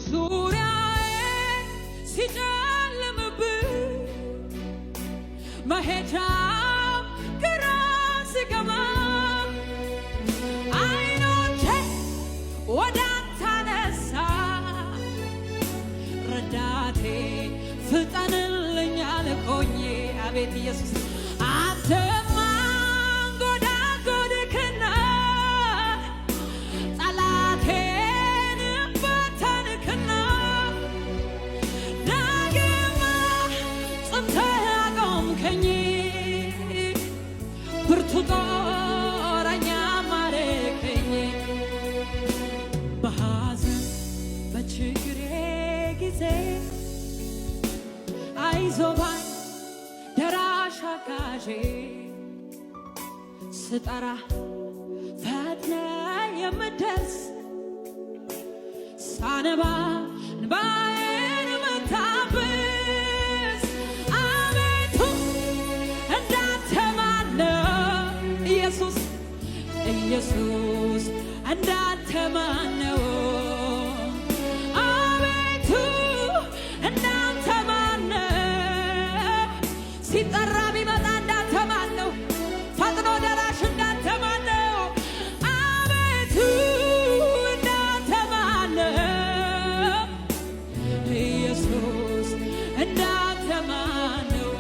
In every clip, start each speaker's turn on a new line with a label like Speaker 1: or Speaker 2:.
Speaker 1: ዙሪያዬ ሲጨልምብኝ መሄጃው ግራ ሲገባ አይኖቼ ወደ አንተ አነሳ ረዳቴ ፍጠንልኝ አልኩኝ አቤት ኢየሱስ አንተማ አንጎዳጎድክና ጠላቴን በተንክና ዳግም ጽንተህ አቆምከኝ ብርቱ ጦረኛ ማረከኝ በሐዘን በችግሬ ጊዜ አይዞህ ባይ ደራሽ አጋዤ ስጠራ ፈጥነህ የምትደርስ ሳነባ እንባዬን የምታብስ አቤቱ እንዳንተ ማን ነው? ኢየሱስ ኢየሱስ እንዳንተ ማን ነው? አቤቱ እንዳንተ ማን ነው? ሲጠራ ቢመጣ እንዳንተ ማን ነው? ፈጥኖ ደራሽ እንዳንተ ማን ነው? አቤቱ እንዳንተ ማን ነው? ኢየሱስ እንዳንተ ማን ነው?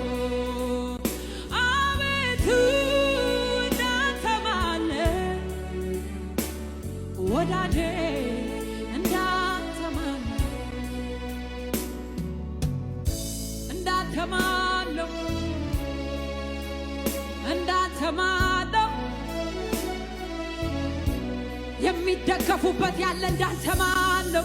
Speaker 1: አቤቱ እንዳንተ ማን ነው? ወዳጄ እንዳንተ ማን ነው? እንዳንተ ማን ነው? እንዳንተ ማን ነው? የሚደገፉበት ያለ እንዳንተ ማን ነው?